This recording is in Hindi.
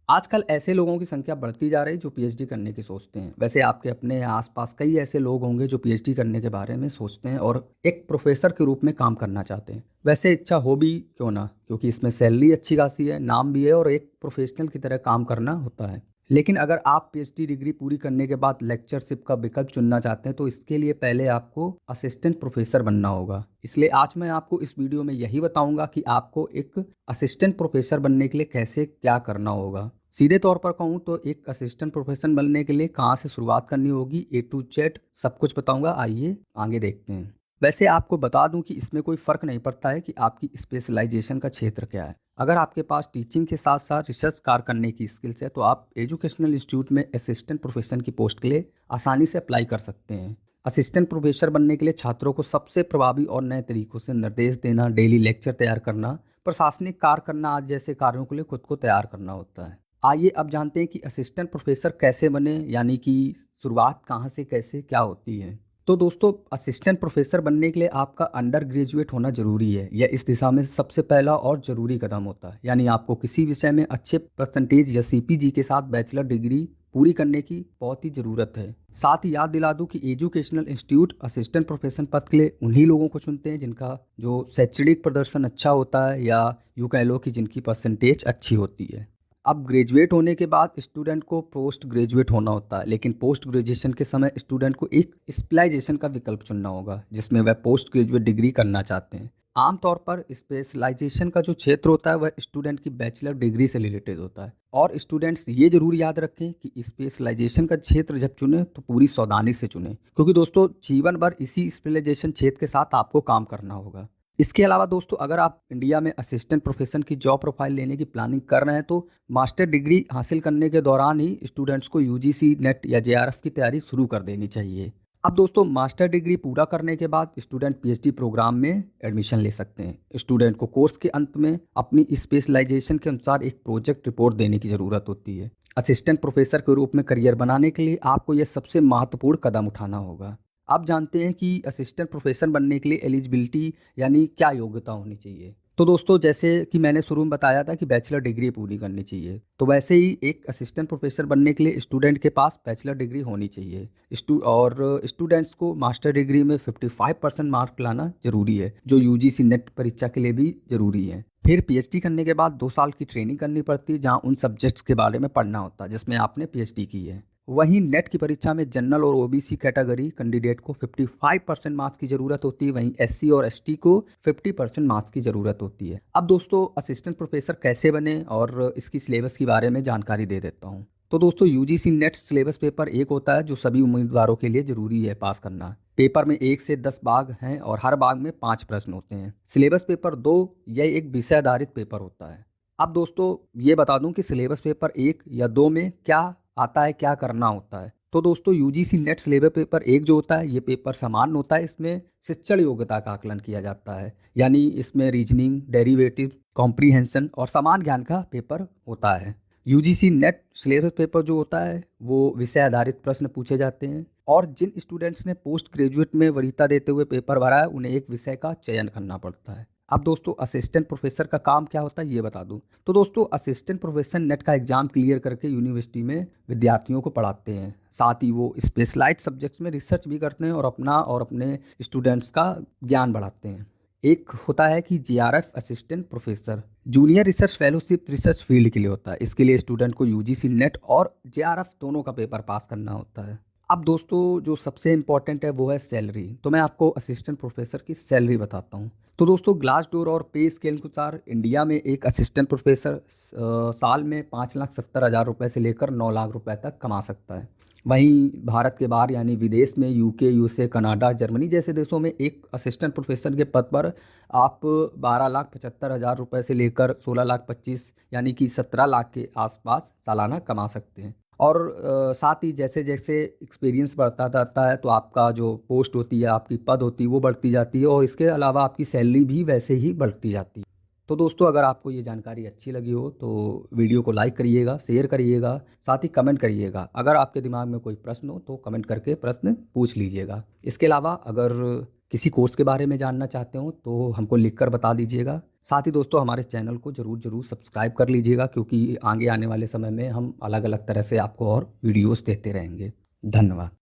आजकल ऐसे लोगों की संख्या बढ़ती जा रही है जो पीएचडी करने की सोचते हैं। वैसे आपके अपने आसपास कई ऐसे लोग होंगे जो पीएचडी करने के बारे में सोचते हैं और एक प्रोफेसर के रूप में काम करना चाहते हैं। वैसे इच्छा हो भी क्यों ना, क्योंकि इसमें सैलरी अच्छी खासी है, नाम भी है और एक प्रोफेशनल की तरह काम करना होता है। लेकिन अगर आप पीएचडी डिग्री पूरी करने के बाद लेक्चरशिप का विकल्प चुनना चाहते हैं तो इसके लिए पहले आपको असिस्टेंट प्रोफेसर बनना होगा। इसलिए आज मैं आपको इस वीडियो में यही बताऊंगा कि आपको एक असिस्टेंट प्रोफेसर बनने के लिए कैसे क्या करना होगा। सीधे तौर पर कहूँ तो एक असिस्टेंट प्रोफेसर बनने के लिए कहाँ से शुरुआत करनी होगी, ए टू जेड सब कुछ बताऊंगा। आइए आगे देखते हैं। वैसे आपको बता दूं कि इसमें कोई फ़र्क नहीं पड़ता है कि आपकी स्पेशलाइजेशन का क्षेत्र क्या है। अगर आपके पास टीचिंग के साथ साथ रिसर्च कार्य करने की स्किल्स है तो आप एजुकेशनल इंस्टीट्यूट में असिस्टेंट प्रोफेसर की पोस्ट के लिए आसानी से अप्लाई कर सकते हैं। असिस्टेंट प्रोफेसर बनने के लिए छात्रों को सबसे प्रभावी और नए तरीकों से निर्देश देना, डेली लेक्चर तैयार करना, प्रशासनिक कार्य करना आदि जैसे कार्यों के लिए खुद को तैयार करना होता है। आइए अब जानते हैं कि असिस्टेंट प्रोफेसर कैसे बने, यानी कि शुरुआत कहाँ से कैसे क्या होती है। तो दोस्तों, असिस्टेंट प्रोफेसर बनने के लिए आपका अंडर ग्रेजुएट होना जरूरी है। यह इस दिशा में सबसे पहला और जरूरी कदम होता है। यानी आपको किसी विषय में अच्छे परसेंटेज या सीपीजी के साथ बैचलर डिग्री पूरी करने की बहुत ही ज़रूरत है। साथ ही याद दिला दूं कि एजुकेशनल इंस्टीट्यूट असिस्टेंट प्रोफेसर पद के लिए उन्हीं लोगों को चुनते हैं जिनका जो शैक्षणिक प्रदर्शन अच्छा होता है, या यूँ कह लो कि जिनकी परसेंटेज अच्छी होती है। अब ग्रेजुएट होने के बाद स्टूडेंट को पोस्ट ग्रेजुएट होना होता है, लेकिन पोस्ट ग्रेजुएशन के समय स्टूडेंट को एक स्पेशलाइजेशन का विकल्प चुनना होगा जिसमें वह पोस्ट ग्रेजुएट डिग्री करना चाहते हैं। आमतौर पर स्पेशलाइजेशन का जो क्षेत्र होता है वह स्टूडेंट की बैचलर डिग्री से रिलेटेड होता है। और स्टूडेंट्स ये जरूर याद रखें कि स्पेशलाइजेशन का क्षेत्र जब चुने तो पूरी सावधानी से चुने, क्योंकि दोस्तों जीवन भर इसी स्पेशलाइजेशन क्षेत्र के साथ आपको काम करना होगा। इसके अलावा दोस्तों, अगर आप इंडिया में असिस्टेंट प्रोफेसर की जॉब प्रोफाइल लेने की प्लानिंग कर रहे हैं तो मास्टर डिग्री हासिल करने के दौरान ही स्टूडेंट्स को यूजीसी नेट या जेआरएफ की तैयारी शुरू कर देनी चाहिए। अब दोस्तों, मास्टर डिग्री पूरा करने के बाद स्टूडेंट पीएचडी प्रोग्राम में एडमिशन ले सकते हैं। स्टूडेंट को कोर्स के अंत में अपनी स्पेशलाइजेशन के अनुसार एक प्रोजेक्ट रिपोर्ट देने की ज़रूरत होती है। असिस्टेंट प्रोफेसर के रूप में करियर बनाने के लिए आपको यह सबसे महत्वपूर्ण कदम उठाना होगा। आप जानते हैं कि असिस्टेंट प्रोफेसर बनने के लिए एलिजिबिलिटी यानी क्या योग्यता होनी चाहिए। तो दोस्तों, जैसे कि मैंने शुरू में बताया था कि बैचलर डिग्री पूरी करनी चाहिए, तो वैसे ही एक असिस्टेंट प्रोफेसर बनने के लिए स्टूडेंट के पास बैचलर डिग्री होनी चाहिए। और स्टूडेंट्स को मास्टर डिग्री में 55% मार्क लाना जरूरी है, जो यूजीसी नेट परीक्षा के लिए भी जरूरी है। फिर पीएचडी करने के बाद 2 साल की ट्रेनिंग करनी पड़ती है, जहाँ उन सब्जेक्ट्स के बारे में पढ़ना होता है जिसमें आपने पीएचडी की है। वहीं नेट की परीक्षा में जनरल और ओबीसी कैटेगरी कैंडिडेट को 55% मार्क्स की ज़रूरत होती है, वहीं एससी और एसटी को 50% मार्क्स की ज़रूरत होती है। अब दोस्तों, असिस्टेंट प्रोफेसर कैसे बने और इसकी सिलेबस के बारे में जानकारी दे देता हूँ। तो दोस्तों, यूजीसी नेट सिलेबस पेपर 1 होता है जो सभी उम्मीदवारों के लिए ज़रूरी है पास करना। पेपर में 1 से 10 भाग हैं और हर भाग में 5 प्रश्न होते हैं। सिलेबस पेपर 2 यह एक विषय आधारित पेपर होता है। अब दोस्तों, ये बता दूं कि सिलेबस पेपर 1 या 2 में क्या आता है, क्या करना होता है। तो दोस्तों, यूजीसी नेट सिलेबस पेपर 1 जो होता है ये पेपर सामान्य होता है। इसमें शिक्षण योग्यता का आकलन किया जाता है, यानी इसमें रीजनिंग, डेरिवेटिव, कॉम्प्रीहेंशन और समान ज्ञान का पेपर होता है। यूजीसी नेट सिलेबस पेपर जो होता है वो विषय आधारित प्रश्न पूछे जाते हैं, और जिन स्टूडेंट्स ने पोस्ट ग्रेजुएट में वरीयता देते हुए पेपर भरा है उन्हें एक विषय का चयन करना पड़ता है। अब दोस्तों, असिस्टेंट प्रोफेसर का काम क्या होता है ये बता दूं। तो दोस्तों, असिस्टेंट प्रोफेसर नेट का एग्जाम क्लियर करके यूनिवर्सिटी में विद्यार्थियों को पढ़ाते हैं। साथ ही वो स्पेशलाइज्ड सब्जेक्ट्स में रिसर्च भी करते हैं और अपने स्टूडेंट्स का ज्ञान बढ़ाते हैं। एक होता है कि JRF assistant professor, junior research fellowship research field के लिए होता है। इसके लिए स्टूडेंट को यूजीसी नेट और जेआरएफ दोनों का पेपर पास करना होता है। अब दोस्तों, जो सबसे इम्पॉर्टेंट है वो है सैलरी। तो मैं आपको असिस्टेंट प्रोफेसर की सैलरी बताता हूँ। तो दोस्तों, ग्लासडोर और पे स्केल के अनुसार इंडिया में एक असिस्टेंट प्रोफेसर साल में 5,70,000 रुपये से लेकर 9 लाख रुपए तक कमा सकता है। वहीं भारत के बाहर यानी विदेश में यूके, यूएसए, कनाडा, जर्मनी जैसे देशों में एक असिस्टेंट प्रोफेसर के पद पर आप 12,75,000 रुपये से लेकर 16,25,000 यानी कि 17 लाख के आसपास सालाना कमा सकते हैं। और साथ ही जैसे जैसे एक्सपीरियंस बढ़ता जाता है तो आपका जो पोस्ट होती है, आपकी पद होती है वो बढ़ती जाती है, और इसके अलावा आपकी सैलरी भी वैसे ही बढ़ती जाती है। तो दोस्तों, अगर आपको ये जानकारी अच्छी लगी हो तो वीडियो को लाइक करिएगा, शेयर करिएगा, साथ ही कमेंट करिएगा। अगर आपके दिमाग में कोई प्रश्न हो तो कमेंट करके प्रश्न पूछ लीजिएगा। इसके अलावा अगर किसी कोर्स के बारे में जानना चाहते हो तो हमको लिख कर बता दीजिएगा। साथ ही दोस्तों हमारे चैनल को ज़रूर सब्सक्राइब कर लीजिएगा, क्योंकि आगे आने वाले समय में हम अलग अलग तरह से आपको और वीडियोस देते रहेंगे। धन्यवाद।